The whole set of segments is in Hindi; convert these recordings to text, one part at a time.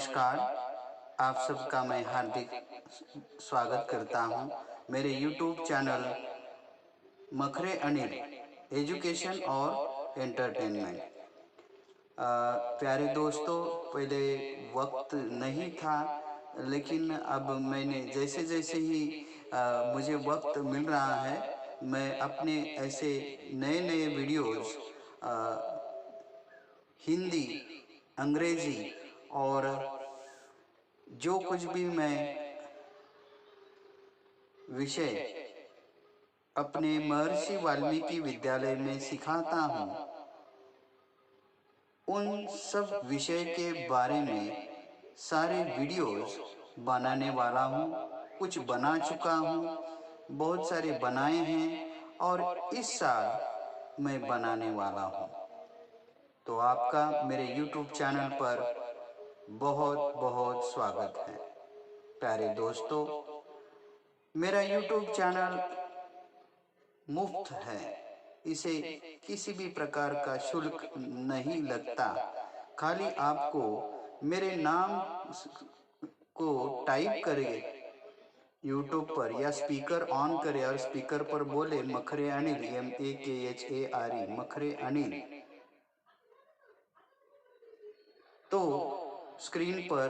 नमस्कार। आप सबका मैं हार्दिक स्वागत करता हूं मेरे यूट्यूब चैनल मखरे अनिल एजुकेशन और एंटरटेनमेंट। प्यारे दोस्तों, पहले वक्त नहीं था, लेकिन अब मैंने जैसे-जैसे ही मुझे वक्त मिल रहा है, मैं अपने ऐसे नए-नए वीडियोज़ अ, हिंदी, अंग्रेज़ी और जो कुछ भी मैं विषय अपने महर्षि वाल्मीकि विद्यालय में सिखाता हूँ, उन सब विषय के बारे में सारे वीडियोज़ बनाने वाला हूँ। कुछ बना चुका हूँ, बहुत सारे बनाए हैं और इस साल मैं बनाने वाला हूँ। तो आपका मेरे यूट्यूब चैनल पर बहुत-बहुत स्वागत है। प्यारे दोस्तों, मेरा यूट्यूब चैनल मुफ्त है। इसे किसी भी प्रकार का शुल्क नहीं लगता। खाली आपको मेरे नाम को टाइप करें यूट्यूब पर या स्पीकर ऑन करें और स्पीकर पर बोले मखरे अनिल, MAKHARE, मखरे अनिल, तो स्क्रीन पर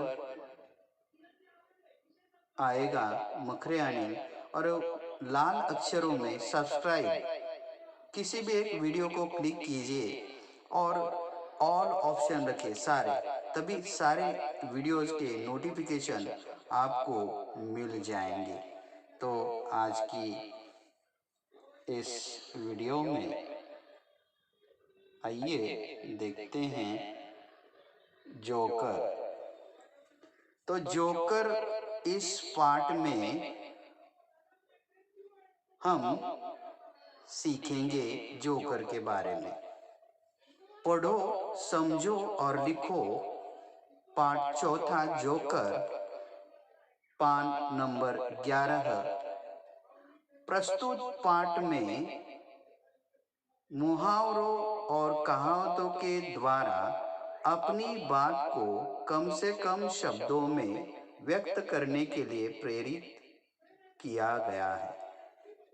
आएगा मखरे अनिल और लाल अक्षरों में सब्सक्राइब, किसी भी एक वीडियो को क्लिक कीजिए और ऑल ऑप्शन रखिए सारे, तभी सारे वीडियोस के नोटिफिकेशन आपको मिल जाएंगे। तो आज की इस वीडियो में आइए देखते हैं जोकर। तो जोकर इस पार्ट में हम सीखेंगे जोकर के बारे में। पढ़ो, समझो और लिखो, पाठ चौथा जोकर, पान नंबर 11। प्रस्तुत पाठ में मुहावरों और कहावतों के द्वारा अपनी बात को कम से कम शब्दों में व्यक्त करने के लिए प्रेरित किया गया है,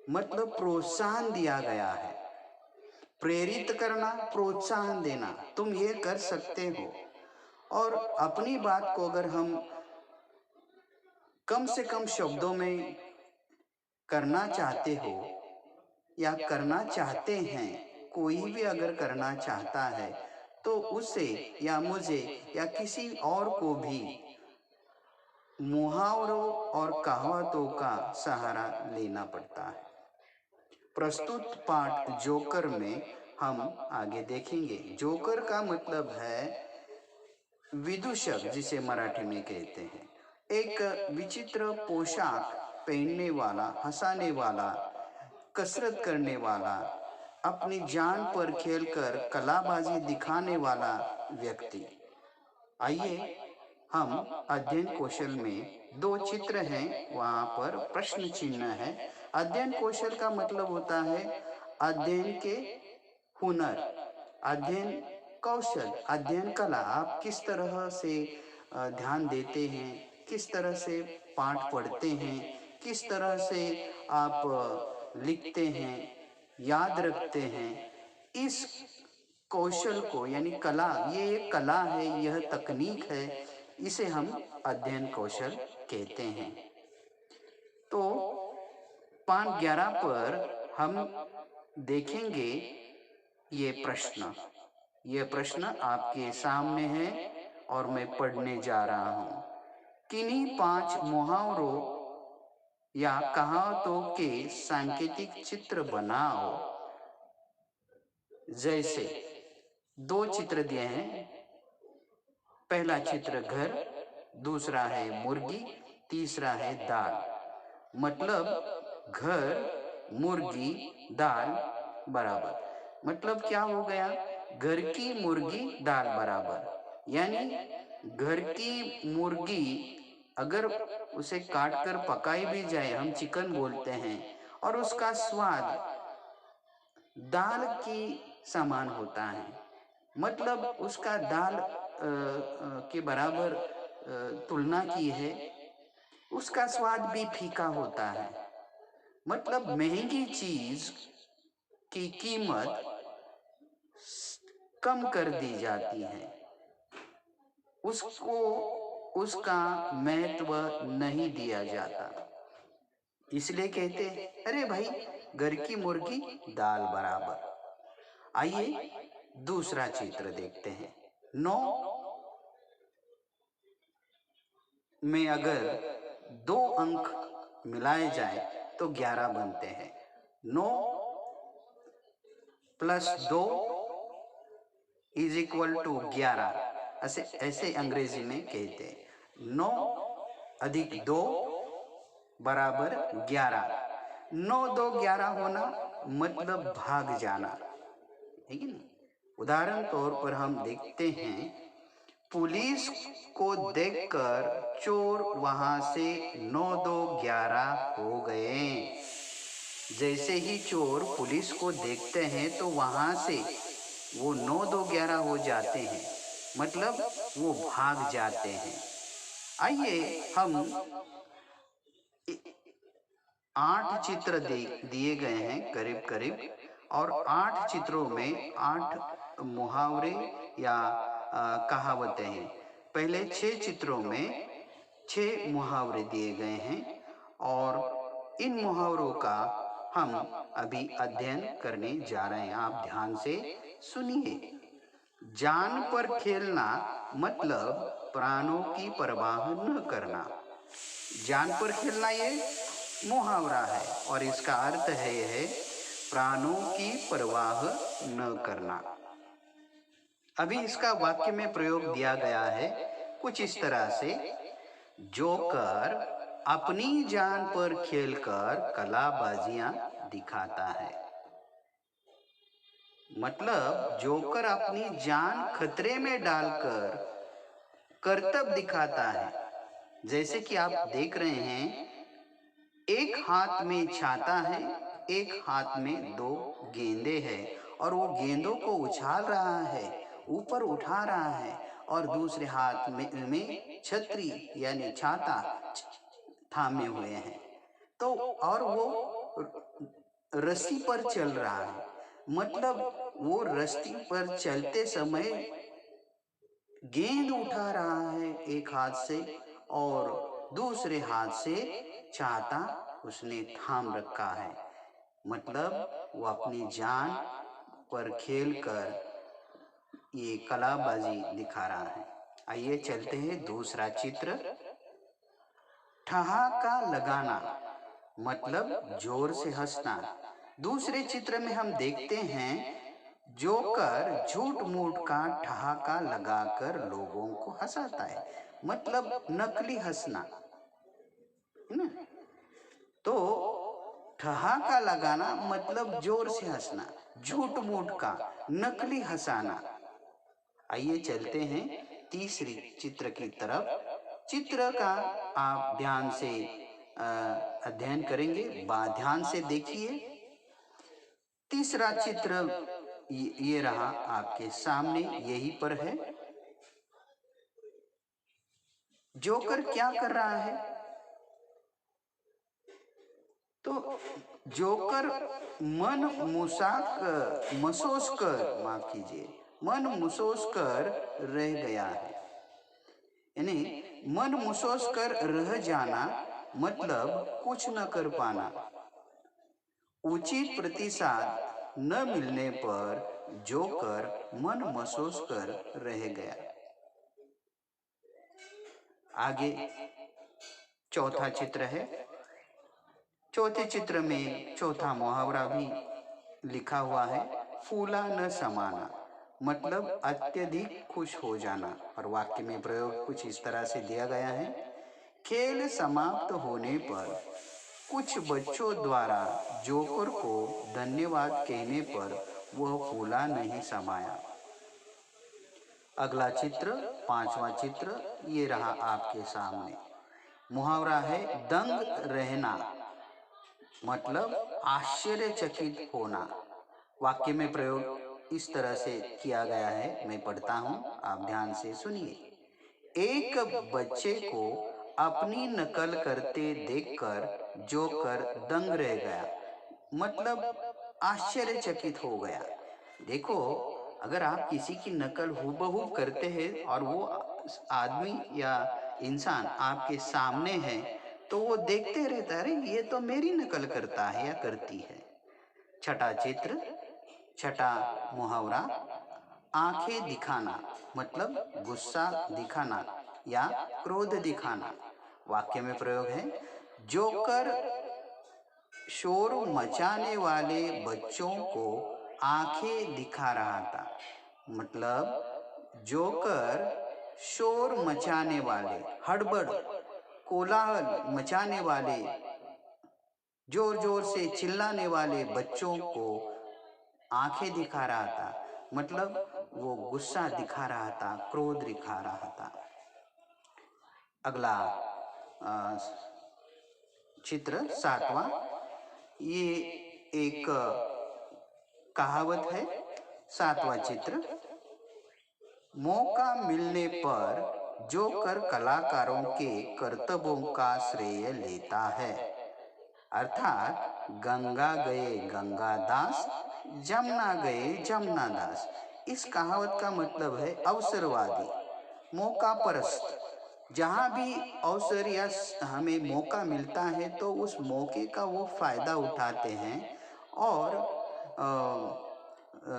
मतलब प्रोत्साहन दिया गया है। प्रेरित करना, प्रोत्साहन देना, तुम ये कर सकते हो। और अपनी बात को अगर हम कम से कम शब्दों में करना चाहते हो या करना चाहते हैं, कोई भी अगर करना चाहता है तो उसे या मुझे या किसी और को भी मुहावरों और कहावतों का सहारा लेना पड़ता है। प्रस्तुत पाठ जोकर में हम आगे देखेंगे। जोकर का मतलब है विदूषक, जिसे मराठी में कहते हैं। एक विचित्र पोशाक पहनने वाला, हंसाने वाला, कसरत करने वाला, अपनी जान पर खेलकर कलाबाजी दिखाने वाला व्यक्ति। आइए हम अध्ययन कौशल में दो चित्र हैं, वहाँ पर प्रश्न चिन्ह है। अध्ययन कौशल का मतलब होता है अध्ययन के हुनर, अध्ययन कौशल, अध्ययन कला। आप किस तरह से ध्यान देते हैं, किस तरह से पाठ पढ़ते हैं, किस तरह से आप लिखते हैं, याद रखते हैं। इस कौशल को, यानी कला, ये एक कला है, यह तकनीक है, इसे हम अध्ययन कौशल कहते हैं। तो पान 11 पर हम देखेंगे ये प्रश्न। ये प्रश्न आपके सामने है और मैं पढ़ने जा रहा हूँ। किन्हीं 5 मुहावरों या कहावतों के सांकेतिक चित्र बनाओ। जैसे दो चित्र दिए हैं। पहला चित्र घर, दूसरा है मुर्गी, तीसरा है दाल। मतलब घर, मुर्गी, दाल बराबर। मतलब क्या हो गया? घर की मुर्गी दाल बराबर। यानी घर की मुर्गी अगर उसे काटकर पकाई भी जाए, हम चिकन बोलते हैं, और उसका स्वाद दाल की समान होता है, मतलब उसका दाल के बराबर तुलना की है, उसका स्वाद भी फीका होता है। मतलब महंगी चीज की कीमत कम कर दी जाती है, उसको उसका महत्व नहीं दिया जाता। इसलिए कहते हैं, अरे भाई, घर की मुर्गी दाल बराबर। आइए दूसरा चित्र देखते हैं। 9 में अगर 2 अंक मिलाए जाए तो 11 बनते हैं। 9 प्लस 2 इज इक्वल टू 11, ऐसे ऐसे अंग्रेजी में कहते हैं। 9 अधिक 2 बराबर 11। 9 2 11 होना मतलब भाग जाना, है कि नहीं। उदाहरण तौर पर हम देखते हैं, पुलिस को देखकर चोर वहां से 9 2 11 हो गए। जैसे ही चोर पुलिस को देखते हैं तो वहां से वो 9 2 11 हो जाते हैं, मतलब वो भाग जाते हैं। आइए हम 8 चित्र दिए गए हैं करीब करीब, और 8 चित्रों में 8 मुहावरे या कहावतें हैं। पहले 6 चित्रों में 6 मुहावरे दिए गए हैं, और इन मुहावरों का हम अभी अध्ययन करने जा रहे हैं। आप ध्यान से सुनिए। जान पर खेलना मतलब प्राणों की परवाह न करना। जान पर खेलना ये मुहावरा है, और इसका अर्थ है प्राणों की परवाह न करना। अभी इसका वाक्य में प्रयोग दिया गया है कुछ इस तरह से, जोकर अपनी जान पर खेलकर कलाबाजियां दिखाता है। मतलब जोकर अपनी जान खतरे में डालकर करतब दिखाता है। जैसे कि आप देख रहे हैं, एक हाथ में छाता है, एक हाथ में 2 गेंदे हैं, और वो गेंदों को उछाल रहा है, ऊपर उठा रहा है, और दूसरे हाथ में छतरी यानी छाता थामे हुए हैं। तो और वो रस्सी पर चल रहा है, मतलब वो रस्सी पर चलते समय गेंद उठा रहा है एक हाथ से, और दूसरे हाथ से छाता उसने थाम रखा है। मतलब वो अपनी जान पर खेलकर ये कलाबाजी दिखा रहा है। आइए चलते हैं दूसरा चित्र। ठहाका लगाना मतलब जोर से हंसना। दूसरे चित्र में हम देखते हैं, जोकर झूठ मूठ का ठहाका लगाकर लोगों को हंसाता है, मतलब नकली हंसना, है ना। तो ठहाका लगाना मतलब जोर से हंसना, झूठ मूठ का नकली हंसाना। आइए चलते हैं तीसरी चित्र की तरफ। चित्र का आप ध्यान से अध्ययन करेंगे, ध्यान से देखिए। तीसरा चित्र ये रहा आपके सामने, यही पर है। जोकर क्या कर रहा है? तो जोकर मन मसोस कर, माफ कीजिए, मन मुसोस कर रह गया है। यानी मन मुसोस कर रह जाना मतलब कुछ न कर पाना। उचित प्रतिसाद न मिलने पर जोकर मन महसूस कर रह गया। आगे चौथा चित्र है। चौथे चित्र में चौथा मुहावरा भी लिखा हुआ है, फूला न समाना मतलब अत्यधिक खुश हो जाना। और वाक्य में प्रयोग कुछ इस तरह से दिया गया है, खेल समाप्त होने पर कुछ बच्चों द्वारा जोकर को धन्यवाद कहने पर वह फूला नहीं समाया। अगला चित्र, पांचवा चित्र, ये रहा आपके सामने। मुहावरा है दंग रहना मतलब आश्चर्यचकित होना। वाक्य में प्रयोग इस तरह से किया गया है, मैं पढ़ता हूं, आप ध्यान से सुनिए। एक बच्चे को अपनी नकल करते देखकर जोकर दंग रह गया, मतलब आश्चर्यचकित हो गया। देखो, अगर आप किसी की नकल हूबहू करते हैं और वो आदमी या इंसान आपके सामने है, तो वो देखते रहता है, अरे ये तो मेरी नकल करता है या करती है। छठा चित्र, छठा मुहावरा, आंखें दिखाना, मतलब गुस्सा दिखाना या क्रोध दिखाना। वाक्य में प्रयोग है, जोकर शोर मचाने वाले बच्चों को आंखें दिखा रहा था। मतलब जोकर शोर मचाने वाले, हड़बड़, कोलाहल मचाने वाले, जोर जोर से चिल्लाने वाले बच्चों को आंखें दिखा रहा था। मतलब वो गुस्सा दिखा रहा था, क्रोध दिखा रहा था। अगला अ, चित्र सातवां, ये एक कहावत है। सातवां चित्र, मौका मिलने पर जोकर कलाकारों के करतबों का श्रेय लेता है। अर्थात गंगा गए गंगादास, जमुना गए जमुनादास। इस कहावत का मतलब है अवसरवादी, मौका परस्त। जहाँ भी अवसर या हमें मौका मिलता है तो उस मौके का वो फायदा उठाते हैं। और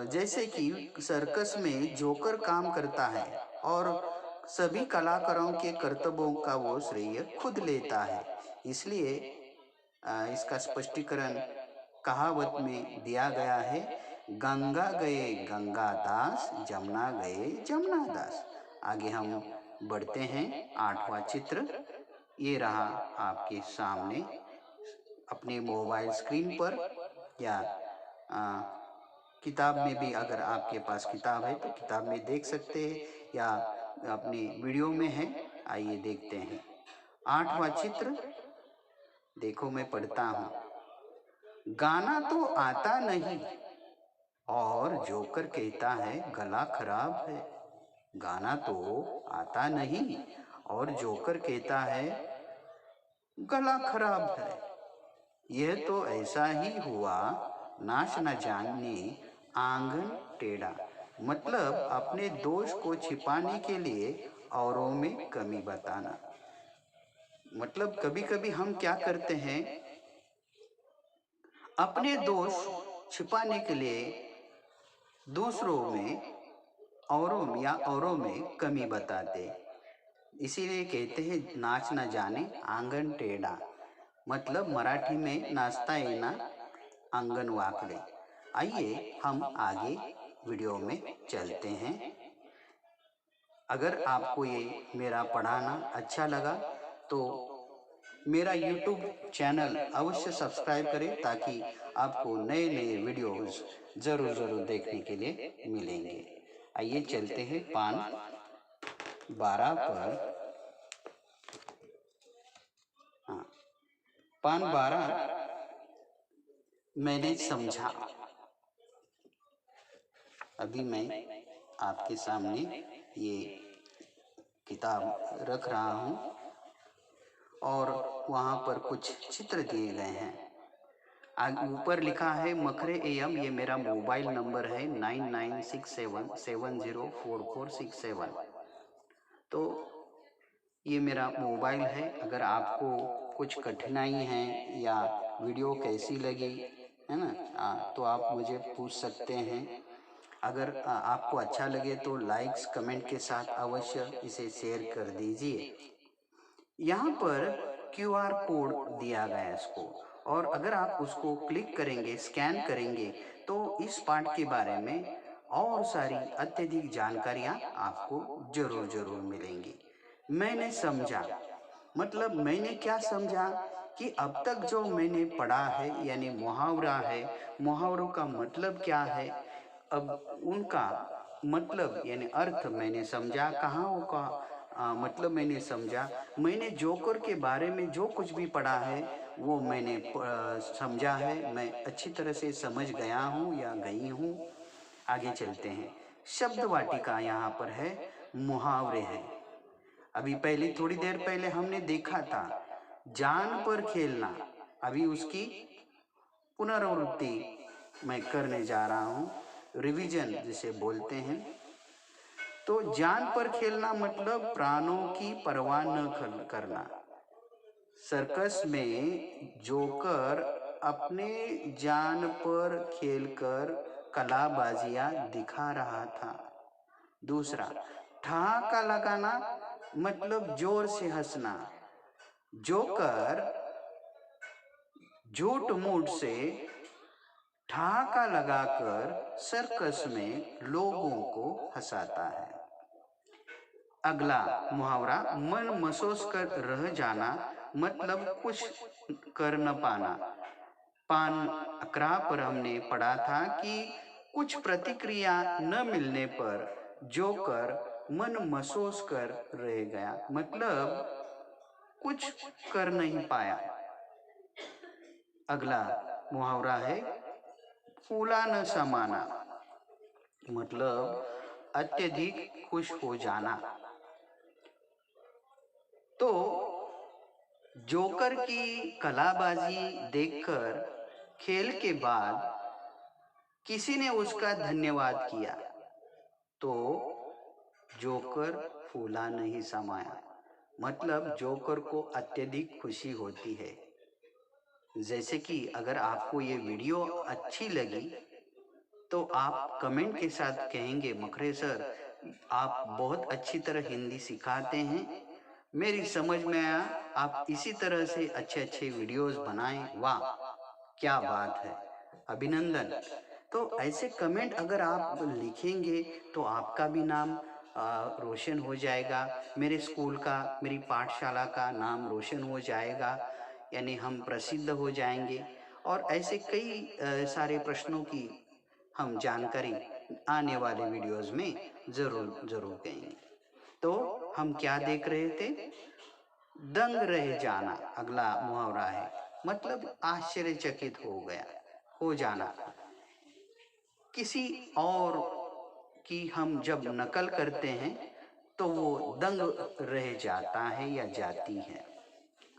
जैसे कि सर्कस में जोकर काम करता है और सभी कलाकारों के कर्तव्यों का वो श्रेय खुद लेता है। इसलिए इसका स्पष्टीकरण कहावत में दिया गया है, गंगा गए गंगादास, जमुना गए जमुनादास। आगे हम बढ़ते हैं। आठवां चित्र ये रहा आपके सामने अपने मोबाइल स्क्रीन पर, या किताब में भी, अगर आपके पास किताब है तो किताब में देख सकते हैं, या अपनी वीडियो में है। आइए देखते हैं। आठवां चित्र देखो, मैं पढ़ता हूँ। गाना तो आता नहीं और जोकर कहता है गला खराब है। गाना तो आता नहीं और जोकर कहता है गला खराब है। यह तो ऐसा ही हुआ, नाच न जाने आंगन टेढ़ा। मतलब अपने दोष को छिपाने के लिए औरों में कमी बताना। मतलब कभी कभी हम क्या करते हैं, अपने दोष छिपाने के लिए दूसरों में, औरों में कमी बताते। इसीलिए कहते हैं नाच न जाने आंगन टेढ़ा। मतलब मराठी में नाचता येना आंगन वाकड़े। आइए हम आगे वीडियो में चलते हैं। अगर आपको ये मेरा पढ़ाना अच्छा लगा तो मेरा YouTube चैनल अवश्य सब्सक्राइब करें, ताकि आपको नए नए वीडियोस ज़रूर देखने के लिए मिलेंगे। आइए चलते हैं पान 12 पर। हाँ, पान 12 मैंने समझा। अभी मैं आपके सामने ये किताब रख रहा हूँ और वहाँ पर कुछ चित्र दिए गए हैं। आगे ऊपर लिखा है मखरे AM, ये मेरा मोबाइल नंबर है 9967704467। तो ये मेरा मोबाइल है। अगर आपको कुछ कठिनाई है या वीडियो कैसी लगी है ना, तो आप मुझे पूछ सकते हैं। अगर आपको अच्छा लगे तो लाइक्स कमेंट के साथ अवश्य इसे शेयर कर दीजिए। यहाँ पर QR कोड दिया गया है इसको, और अगर आप उसको क्लिक करेंगे, स्कैन करेंगे, तो इस पाठ के बारे में और सारी अत्यधिक जानकारियाँ आपको जरूर मिलेंगी। मैंने समझा, मतलब मैंने क्या समझा कि अब तक जो मैंने पढ़ा है, यानी मुहावरा है, मुहावरों का मतलब क्या है, अब उनका मतलब यानी अर्थ मैंने समझा, कहावों का मतलब मैंने समझा। मैंने जोकर के बारे में जो कुछ भी पढ़ा है वो मैंने समझा है। मैं अच्छी तरह से समझ गया हूँ या गई हूँ। आगे चलते हैं। शब्द वाटिका यहाँ पर है, मुहावरे हैं। अभी पहले थोड़ी देर पहले हमने देखा था जान पर खेलना। अभी उसकी पुनरावृत्ति मैं करने जा रहा हूँ, रिवीजन जिसे बोलते हैं। तो जान पर खेलना मतलब प्राणों की परवाह न करना। सर्कस में जोकर अपने जान पर खेलकर कलाबाजियां दिखा रहा था। दूसरा, ठहाका लगाना मतलब जोर से हंसना। जोकर झूठ मूठ से ठहाका लगाकर सर्कस में लोगों को हंसाता है। अगला मुहावरा, मन महसूस कर रह जाना मतलब कुछ कर न पाना। पान 11 पर हमने पढ़ा था कि कुछ प्रतिक्रिया न मिलने पर जोकर मन महसूस कर रह गया, मतलब कुछ कर नहीं पाया। अगला मुहावरा है फूला न समाना, मतलब अत्यधिक खुश हो जाना। तो जोकर की कलाबाजी देखकर खेल के बाद किसी ने उसका धन्यवाद किया तो जोकर फूला नहीं समाया, मतलब जोकर को अत्यधिक खुशी होती है। जैसे कि अगर आपको ये वीडियो अच्छी लगी तो आप कमेंट के साथ कहेंगे मखरे सर आप बहुत अच्छी तरह हिंदी सिखाते हैं, मेरी समझ में आया, आप इसी तरह से अच्छे अच्छे वीडियोस बनाएं, वाह क्या बात है, अभिनंदन। तो ऐसे कमेंट अगर आप लिखेंगे तो आपका भी नाम रोशन हो जाएगा, मेरे स्कूल का, मेरी पाठशाला का नाम रोशन हो जाएगा, यानी हम प्रसिद्ध हो जाएंगे। और ऐसे कई सारे प्रश्नों की हम जानकारी आने वाले वीडियोस में ज़रूर ज़रूर देंगे। तो हम क्या देख रहे थे, दंग रह जाना अगला मुहावरा है, मतलब आश्चर्यचकित हो जाना। किसी और की हम जब नकल करते हैं तो वो दंग रह जाता है या जाती है।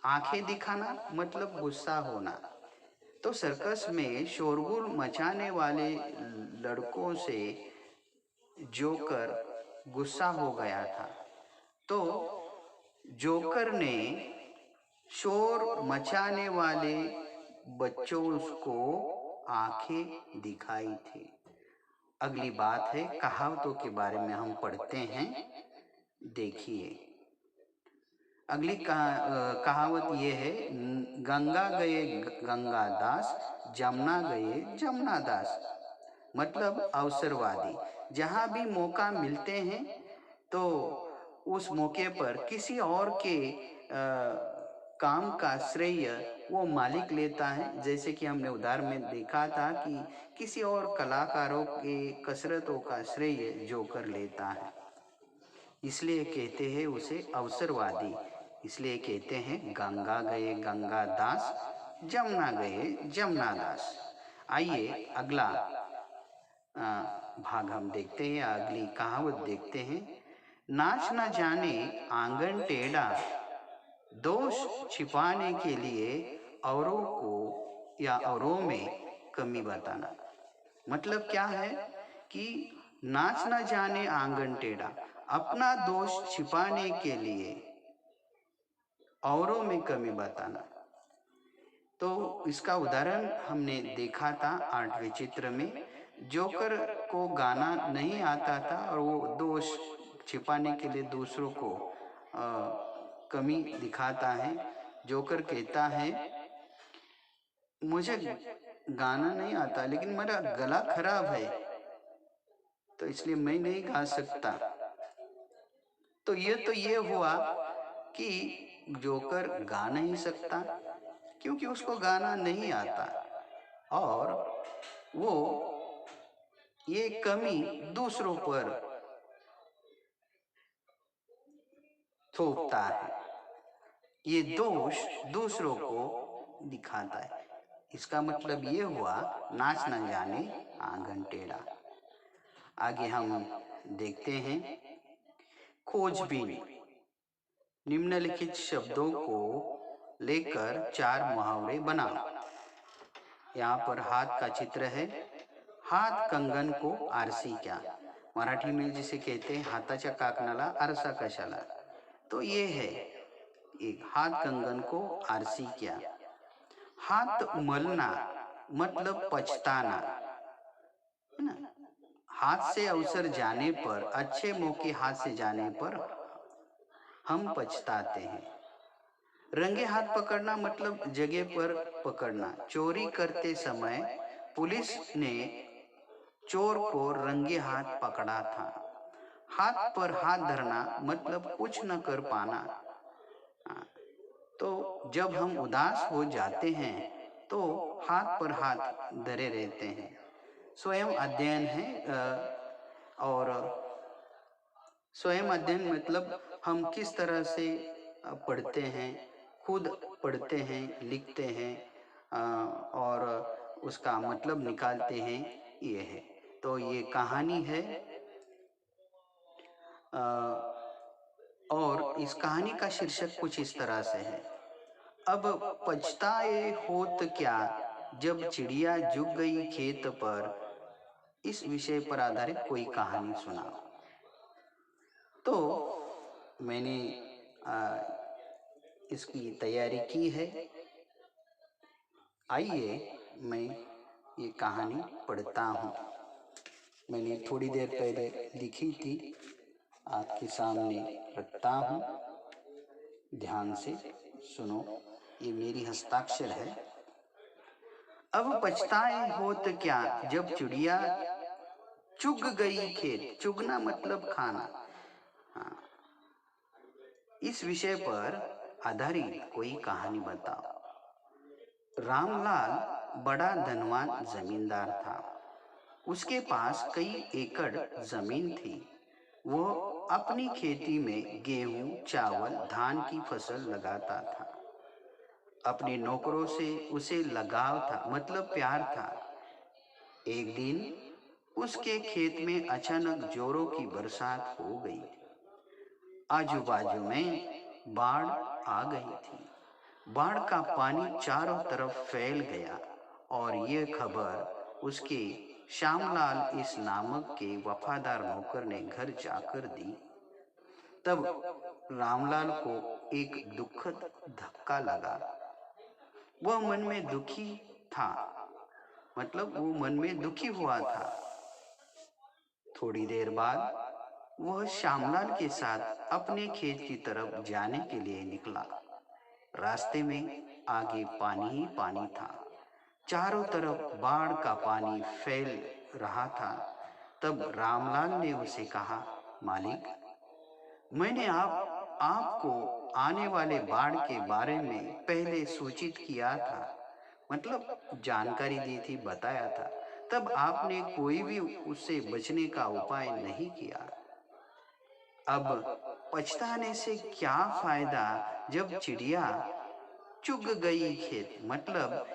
आंखें दिखाना मतलब गुस्सा होना। तो सर्कस में शोरगुल मचाने वाले लड़कों से जोकर गुस्सा हो गया था, तो जोकर ने शोर मचाने वाले बच्चों को आंखें दिखाई थी। अगली बात है कहावतों के बारे में हम पढ़ते हैं, देखिए। अगली कहावत ये है, गंगा गए गंगा दास, जमुना गए जमुना दास, मतलब अवसरवादी। जहाँ भी मौका मिलते हैं तो उस मौके पर किसी और के काम का श्रेय वो मालिक लेता है। जैसे कि हमने उदाहरण में देखा था कि किसी और कलाकारों के कसरतों का श्रेय जोकर लेता है, इसलिए कहते हैं उसे अवसरवादी। इसलिए कहते हैं गंगा गए गंगा दास, जमुना गए जमुना दास। आइए अगला भाग हम देखते हैं, अगली कहावत देखते हैं। नाच न जाने आंगन टेढ़ा, दोष छिपाने के लिए औरों को या औरों में कमी बताना। मतलब क्या है कि नाच न जाने आंगन टेढ़ा, अपना दोष छिपाने के लिए औरों में कमी बताना। तो इसका उदाहरण हमने देखा था 8वें चित्र में। जोकर को गाना नहीं आता था और वो दोष छिपाने के लिए दूसरों को कमी दिखाता है। जोकर कहता है मुझे गाना नहीं आता लेकिन मेरा गला खराब है तो इसलिए मैं नहीं गा सकता। तो ये हुआ कि जोकर गा नहीं सकता क्योंकि उसको गाना नहीं आता, और वो ये कमी दूसरों पर थोपता है, ये दोष दूसरों को दिखाता है। इसका मतलब ये हुआ नाच न जाने आंगन टेढ़ा। आगे हम देखते हैं खोजबीन। निम्नलिखित शब्दों को लेकर चार मुहावरे बनाओ। यहाँ पर हाथ का चित्र है। हात कंगन को आरसी क्या? मराठी में जिसे कहते हैं हाताच्या काकणाला आरसा कशाला। तो ये है एक हाथ कंगन को आरसी क्या। हाथ मलना मतलब पछताना, है ना। हाथ से अवसर जाने पर, अच्छे मौके हाथ से जाने पर हम पछताते हैं। रंगे हाथ पकड़ना मतलब जगह पर पकड़ना। चोरी करते समय पुलिस ने चोर को रंगे हाथ पकड़ा था। हाथ पर हाथ धरना मतलब कुछ न कर पाना। हाँ, तो जब हम उदास हो जाते हैं तो हाथ पर हाथ धरे रहते हैं। स्वयं अध्ययन है। और स्वयं अध्ययन मतलब हम किस तरह से पढ़ते हैं, खुद पढ़ते हैं, लिखते हैं और उसका मतलब निकालते हैं, ये है। तो ये कहानी है। और इस कहानी का शीर्षक कुछ इस तरह से है। अब पछताए होत क्या जब चिड़िया जुग गई खेत पर। इस विषय पर आधारित कोई कहानी सुनाओ। तो मैंने इसकी तैयारी की है। आइए मैं ये कहानी पढ़ता हूँ। मैंने थोड़ी देर पहले लिखी थी, आपके सामने रखता हूँ। ध्यान से सुनो, ये मेरी हस्ताक्षर है। अब पछताए होत क्या जब चिड़िया चुग गई खेत। चुगना मतलब खाना। हाँ, इस विषय पर आधारित कोई कहानी बताओ। रामलाल बड़ा धनवान जमींदार था। उसके पास कई एकड़ जमीन थी। वो अपनी खेती में गेहूं, चावल, धान की फसल लगाता था। अपने नौकरों से उसे लगाव था, मतलब प्यार था। एक दिन उसके खेत में अचानक जोरों की बरसात हो गई। आजू बाजू में बाढ़ आ गई थी। बाढ़ का पानी चारों तरफ फैल गया और ये खबर उसके श्यामलाल इस नामक के वफादार नौकर ने घर जाकर दी। तब रामलाल को एक दुखद धक्का लगा। वह मन में दुखी था, मतलब वो मन में दुखी हुआ था। थोड़ी देर बाद वह श्यामलाल के साथ अपने खेत की तरफ जाने के लिए निकला। रास्ते में आगे पानी ही पानी था। चारों तरफ बाढ़ का पानी फैल रहा था। तब रामलाल ने उसे कहा, मालिक, मैंने आपको आने वाले बाढ़ के बारे में पहले सूचित किया था, मतलब जानकारी दी थी, बताया था। तब आपने कोई भी उससे बचने का उपाय नहीं किया। अब पछताने से क्या फायदा जब चिड़िया चुग गई खेत। मतलब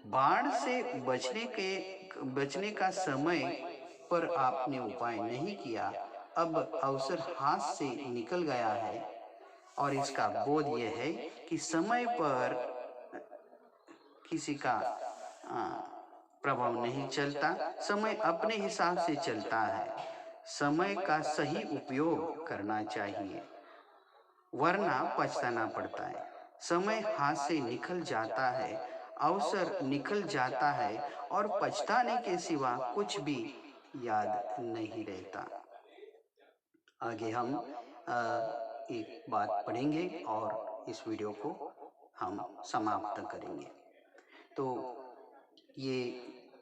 बाढ़ से बचने का समय पर आपने उपाय नहीं किया। अब अवसर हाथ से निकल गया है। और इसका बोध यह है कि समय पर किसी का प्रभाव नहीं चलता। समय अपने हिसाब से चलता है। समय का सही उपयोग करना चाहिए, वरना पछताना पड़ता है। समय हाथ से निकल जाता है, अवसर निकल जाता है और पछताने के सिवा कुछ भी याद नहीं रहता। आगे हम एक बात पढ़ेंगे और इस वीडियो को हम समाप्त करेंगे। तो ये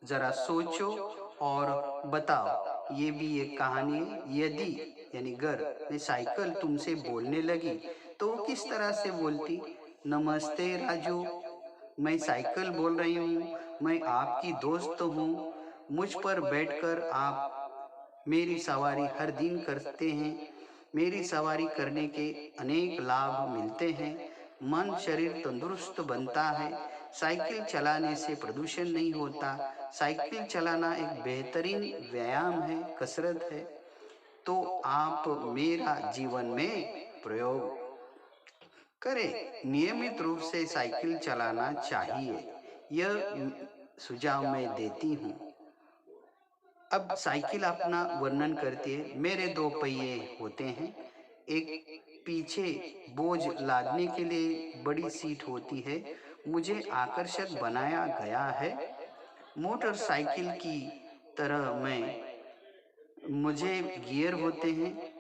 ज़रा सोचो और बताओ। ये भी एक कहानी है। यदि यानी अगर मैं साइकिल तुमसे बोलने लगी तो वो किस तरह से बोलती। नमस्ते राजू, मैं साइकिल बोल रही हूँ, मैं आपकी दोस्त हूँ। मुझ पर बैठकर आप मेरी सवारी हर दिन करते हैं। मेरी सवारी करने के अनेक लाभ मिलते हैं। मन शरीर तंदुरुस्त बनता है। साइकिल चलाने से प्रदूषण नहीं होता। साइकिल चलाना एक बेहतरीन व्यायाम है, कसरत है। तो आप मेरा जीवन में प्रयोग करें। नियमित रूप से साइकिल चलाना चाहिए, यह सुझाव मैं देती हूँ। अब साइकिल अपना वर्णन करती है। मेरे दो पहिए होते हैं, एक पीछे बोझ लादने के लिए बड़ी सीट होती है। मुझे आकर्षक बनाया गया है। मोटरसाइकिल की तरह मुझे गियर होते हैं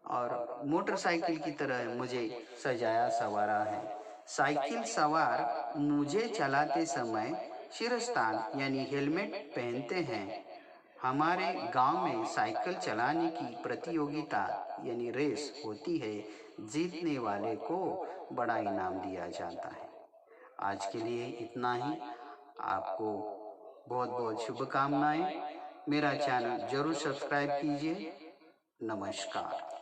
और मोटरसाइकिल की तरह मुझे सजाया सवारा है। साइकिल सवार मुझे चलाते समय शिरस्तान यानी हेलमेट पहनते हैं। हमारे गांव में साइकिल चलाने की प्रतियोगिता यानी रेस होती है। जीतने वाले को बड़ा इनाम दिया जाता है। आज के लिए इतना ही। आपको बहुत बहुत शुभकामनाएं। मेरा चैनल जरूर सब्सक्राइब कीजिए। नमस्कार।